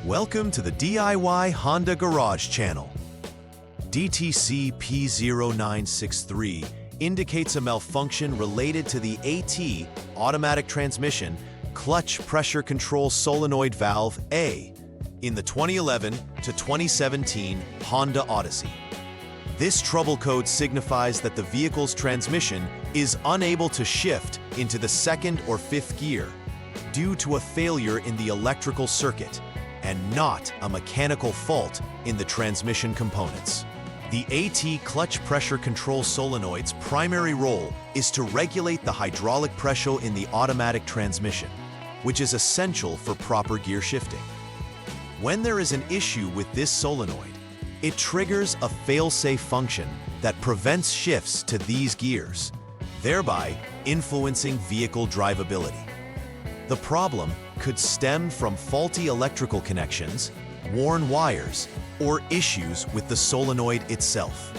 Welcome to the DIY Honda Garage channel. DTC P0963 indicates a malfunction related to the AT automatic transmission clutch pressure control solenoid valve A in the 2011 to 2017 Honda Odyssey. This trouble code signifies that the vehicle's transmission is unable to shift into the second or fifth gear due to a failure in the electrical circuit and not a mechanical fault in the transmission components. The AT clutch pressure control solenoid's primary role is to regulate the hydraulic pressure in the automatic transmission, which is essential for proper gear shifting. When there is an issue with this solenoid, it triggers a fail-safe function that prevents shifts to these gears, thereby influencing vehicle drivability. The problem could stem from faulty electrical connections, worn wires, or issues with the solenoid itself.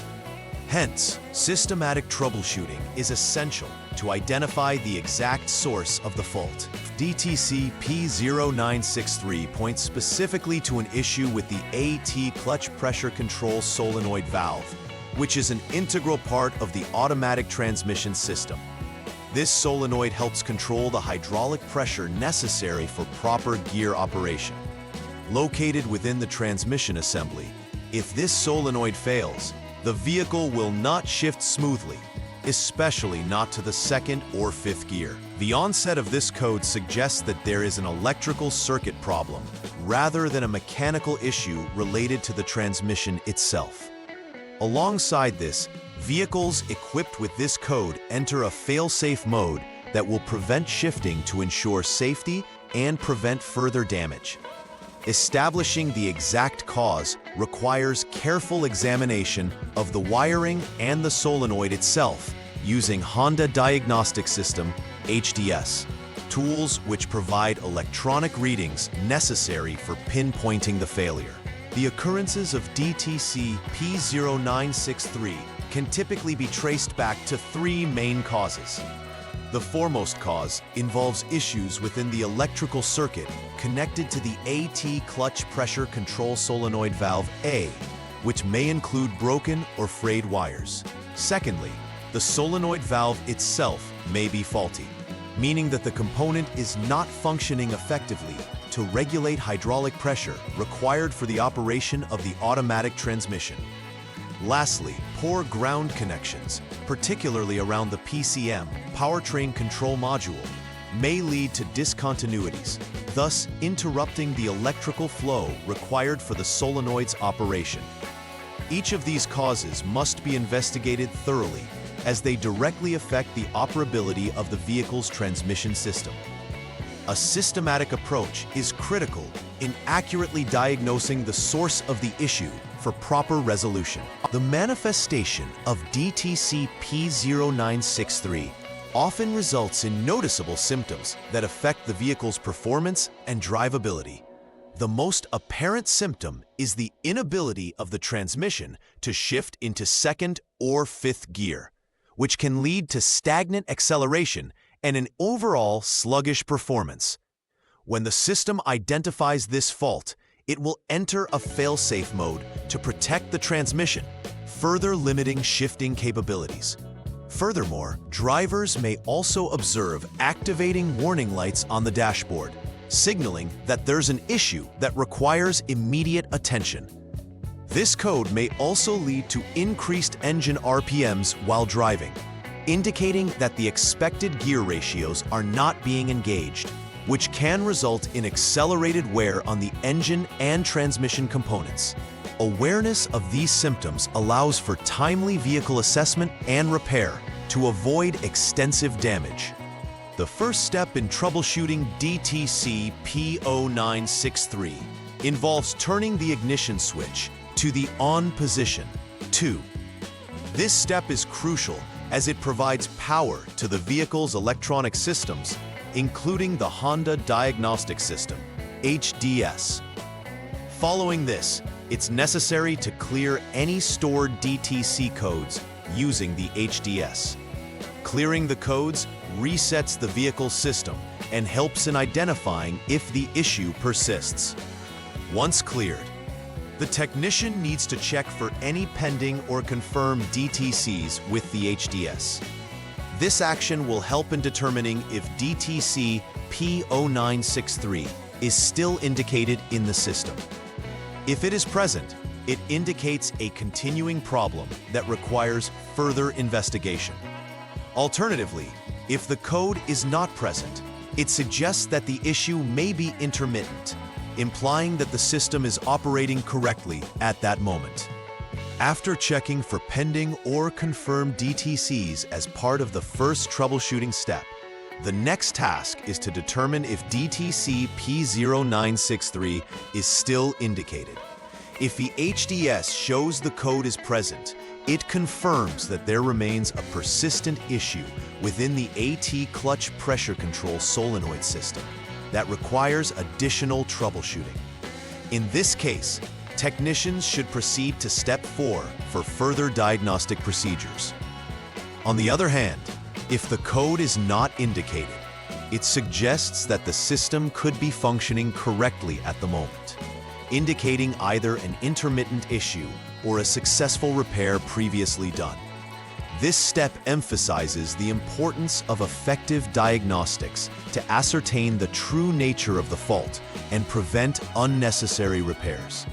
Hence, systematic troubleshooting is essential to identify the exact source of the fault. DTC P0963 points specifically to an issue with the AT clutch pressure control solenoid valve, which is an integral part of the automatic transmission system. This solenoid helps control the hydraulic pressure necessary for proper gear operation. Located within the transmission assembly, if this solenoid fails, the vehicle will not shift smoothly, especially not to the second or fifth gear. The onset of this code suggests that there is an electrical circuit problem rather than a mechanical issue related to the transmission itself. Alongside this, vehicles equipped with this code enter a fail-safe mode that will prevent shifting to ensure safety and prevent further damage. Establishing the exact cause requires careful examination of the wiring and the solenoid itself using Honda Diagnostics System (HDS) tools which provide electronic readings necessary for pinpointing the failure. The occurrences of DTC P0963 can typically be traced back to three main causes. The foremost cause involves issues within the electrical circuit connected to the AT clutch pressure control solenoid valve A, which may include broken or frayed wires. Secondly, the solenoid valve itself may be faulty, meaning that the component is not functioning effectively to regulate hydraulic pressure required for the operation of the automatic transmission. Lastly, poor ground connections, particularly around the PCM, powertrain control module, may lead to discontinuities, thus interrupting the electrical flow required for the solenoid's operation. Each of these causes must be investigated thoroughly as they directly affect the operability of the vehicle's transmission system. A systematic approach is critical in accurately diagnosing the source of the issue for proper resolution. The manifestation of DTC P0963 often results in noticeable symptoms that affect the vehicle's performance and drivability. The most apparent symptom is the inability of the transmission to shift into second or fifth gear, which can lead to stagnant acceleration and an overall sluggish performance. When the system identifies this fault, it will enter a fail-safe mode to protect the transmission, further limiting shifting capabilities. Furthermore, drivers may also observe activating warning lights on the dashboard, signaling that there's an issue that requires immediate attention. This code may also lead to increased engine RPMs while driving, indicating that the expected gear ratios are not being engaged, which can result in accelerated wear on the engine and transmission components. Awareness of these symptoms allows for timely vehicle assessment and repair to avoid extensive damage. The first step in troubleshooting DTC P0963 involves turning the ignition switch to the on position 2. This step is crucial as it provides power to the vehicle's electronic systems, including the Honda Diagnostic System (HDS). Following this, it's necessary to clear any stored DTC codes using the HDS. Clearing the codes resets the vehicle system and helps in identifying if the issue persists. Once cleared, the technician needs to check for any pending or confirmed DTCs with the HDS. This action will help in determining if DTC P0963 is still indicated in the system. If it is present, it indicates a continuing problem that requires further investigation. Alternatively, if the code is not present, it suggests that the issue may be intermittent, implying that the system is operating correctly at that moment. After checking for pending or confirmed DTCs as part of the first troubleshooting step, the next task is to determine if DTC P0963 is still indicated. If the HDS shows the code is present, it confirms that there remains a persistent issue within the AT clutch pressure control solenoid system that requires additional troubleshooting. In this case, technicians should proceed to Step 4 for further diagnostic procedures. On the other hand, if the code is not indicated, it suggests that the system could be functioning correctly at the moment, indicating either an intermittent issue or a successful repair previously done. This step emphasizes the importance of effective diagnostics to ascertain the true nature of the fault and prevent unnecessary repairs.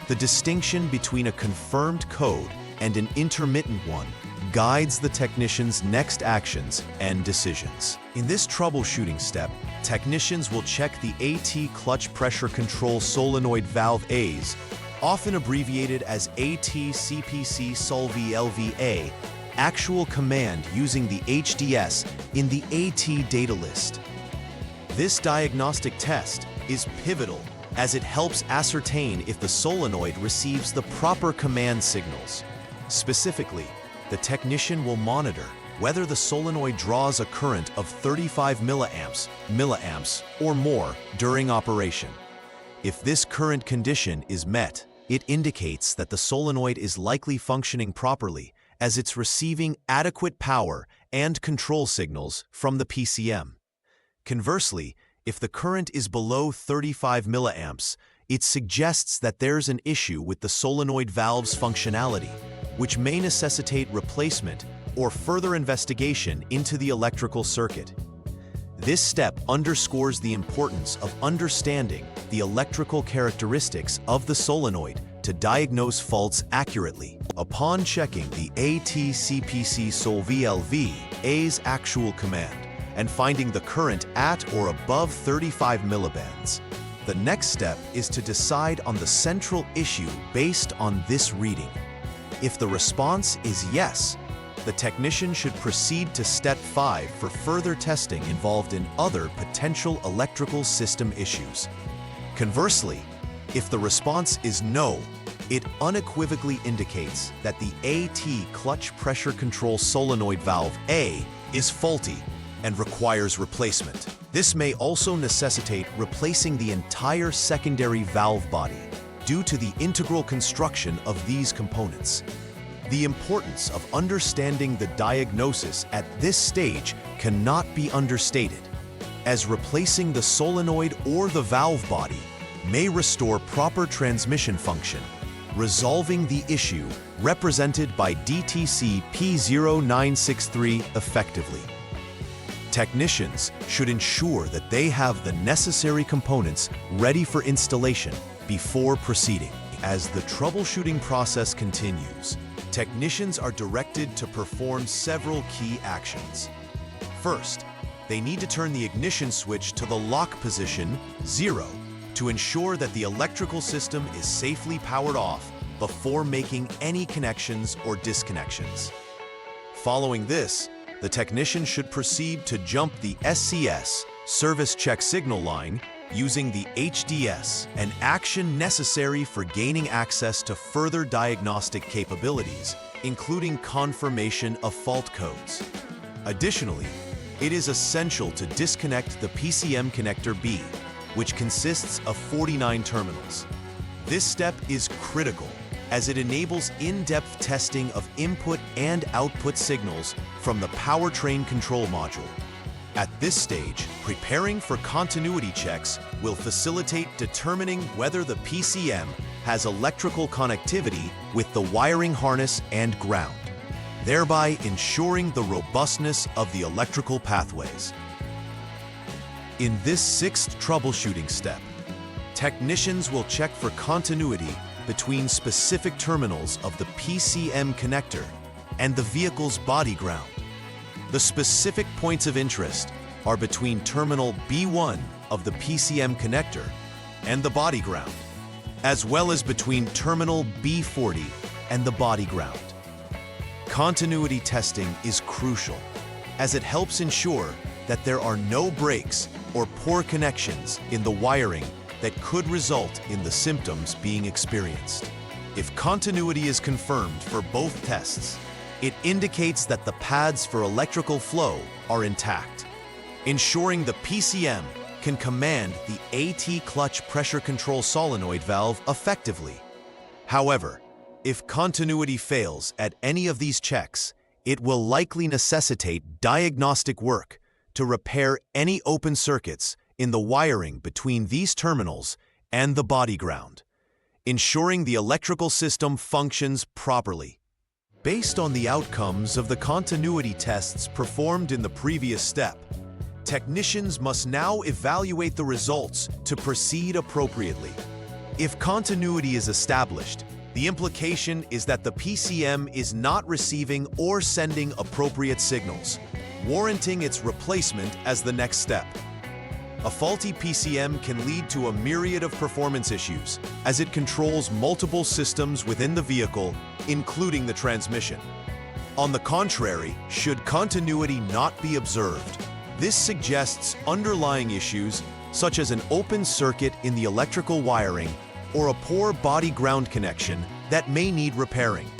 The distinction between a confirmed code and an intermittent one guides the technician's next actions and decisions. In this troubleshooting step, technicians will check the AT clutch pressure control solenoid valve A's, often abbreviated as AT-CPC Sol-V-LV-A, actual command using the HDS in the AT data list. This diagnostic test is pivotal as it helps ascertain if the solenoid receives the proper command signals. Specifically, the technician will monitor whether the solenoid draws a current of 35 milliamps or more during operation. If this current condition is met, it indicates that the solenoid is likely functioning properly as it's receiving adequate power and control signals from the PCM. Conversely, if the current is below 35 milliamps, it suggests that there's an issue with the solenoid valve's functionality, which may necessitate replacement or further investigation into the electrical circuit. This step underscores the importance of understanding the electrical characteristics of the solenoid to diagnose faults accurately. Upon checking the AT-CPC Sol-V-LV-A's actual command and finding the current at or above 35 millibands, the next step is to decide on the central issue based on this reading. If the response is yes, the technician should proceed to Step 5 for further testing involved in other potential electrical system issues. Conversely, if the response is no, it unequivocally indicates that the AT clutch pressure control solenoid valve A is faulty and requires replacement. This may also necessitate replacing the entire secondary valve body due to the integral construction of these components. The importance of understanding the diagnosis at this stage cannot be understated, as replacing the solenoid or the valve body may restore proper transmission function, resolving the issue represented by DTC P0963 effectively. Technicians should ensure that they have the necessary components ready for installation before proceeding. As the troubleshooting process continues, technicians are directed to perform several key actions. First, they need to turn the ignition switch to the lock position 0 to ensure that the electrical system is safely powered off before making any connections or disconnections. Following this, the technician should proceed to jump the SCS service check signal line using the HDS, an action necessary for gaining access to further diagnostic capabilities, including confirmation of fault codes. Additionally, it is essential to disconnect the PCM connector B, which consists of 49 terminals. This step is critical as it enables in-depth testing of input and output signals from the powertrain control module. At this stage, preparing for continuity checks will facilitate determining whether the PCM has electrical connectivity with the wiring harness and ground, thereby ensuring the robustness of the electrical pathways. In this sixth troubleshooting step, technicians will check for continuity between specific terminals of the PCM connector and the vehicle's body ground. The specific points of interest are between terminal B1 of the PCM connector and the body ground, as well as between terminal B40 and the body ground. Continuity testing is crucial, as it helps ensure that there are no breaks or poor connections in the wiring that could result in the symptoms being experienced. If continuity is confirmed for both tests, it indicates that the paths for electrical flow are intact, ensuring the PCM can command the AT clutch pressure control solenoid valve effectively. However, if continuity fails at any of these checks, it will likely necessitate diagnostic work to repair any open circuits in the wiring between these terminals and the body ground, ensuring the electrical system functions properly. Based on the outcomes of the continuity tests performed in the previous step, technicians must now evaluate the results to proceed appropriately. If continuity is established, the implication is that the PCM is not receiving or sending appropriate signals, warranting its replacement as the next step. A faulty PCM can lead to a myriad of performance issues, as it controls multiple systems within the vehicle, including the transmission. On the contrary, should continuity not be observed, this suggests underlying issues such as an open circuit in the electrical wiring or a poor body-ground connection that may need repairing.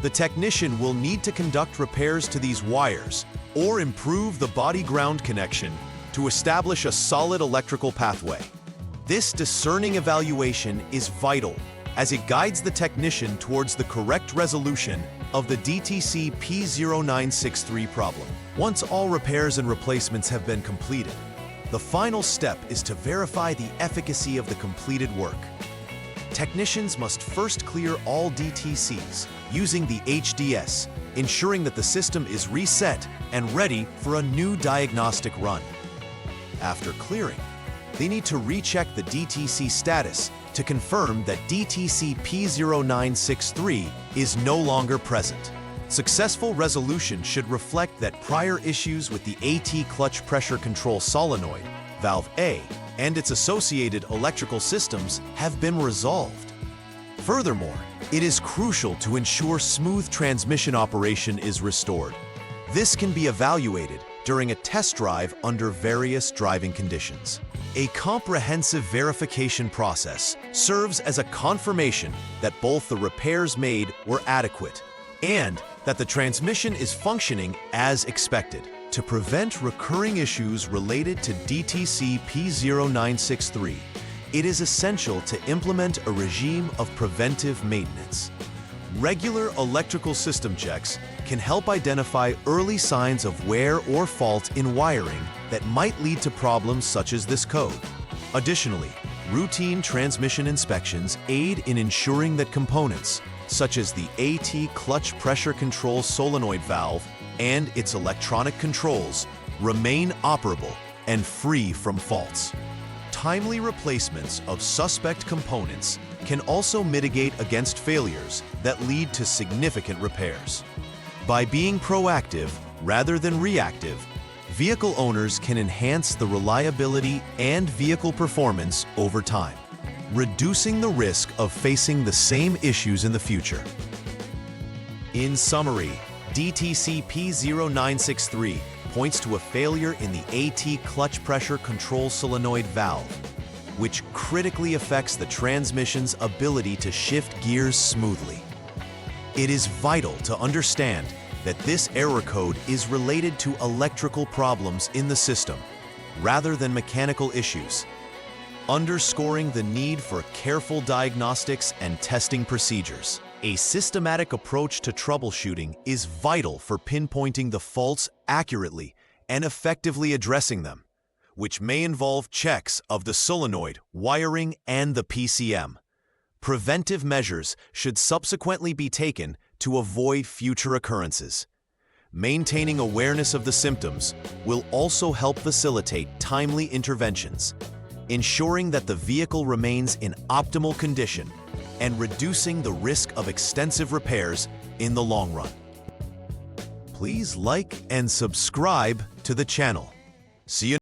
The technician will need to conduct repairs to these wires or improve the body-ground connection to establish a solid electrical pathway. This discerning evaluation is vital as it guides the technician towards the correct resolution of the DTC P0963 problem. Once all repairs and replacements have been completed, the final step is to verify the efficacy of the completed work. Technicians must first clear all DTCs using the HDS, ensuring that the system is reset and ready for a new diagnostic run. After clearing, they need to recheck the DTC status to confirm that DTC P0963 is no longer present. Successful resolution should reflect that prior issues with the AT clutch pressure control solenoid, valve A, and its associated electrical systems have been resolved. Furthermore, it is crucial to ensure smooth transmission operation is restored. This can be evaluated during a test drive under various driving conditions. A comprehensive verification process serves as a confirmation that both the repairs made were adequate and that the transmission is functioning as expected. To prevent recurring issues related to DTC P0963, it is essential to implement a regime of preventive maintenance. Regular electrical system checks can help identify early signs of wear or fault in wiring that might lead to problems such as this code. Additionally, routine transmission inspections aid in ensuring that components, such as the AT clutch pressure control solenoid valve and its electronic controls, remain operable and free from faults. Timely replacements of suspect components can also mitigate against failures that lead to significant repairs. By being proactive rather than reactive, vehicle owners can enhance the reliability and vehicle performance over time, reducing the risk of facing the same issues in the future. In summary, DTC P0963 points to a failure in the AT clutch pressure control solenoid valve, which critically affects the transmission's ability to shift gears smoothly. It is vital to understand that this error code is related to electrical problems in the system rather than mechanical issues, underscoring the need for careful diagnostics and testing procedures. A systematic approach to troubleshooting is vital for pinpointing the faults accurately and effectively addressing them, which may involve checks of the solenoid, wiring, and the PCM. Preventive measures should subsequently be taken to avoid future occurrences. Maintaining awareness of the symptoms will also help facilitate timely interventions, ensuring that the vehicle remains in optimal condition and reducing the risk of extensive repairs in the long run. Please like and subscribe to the channel. See you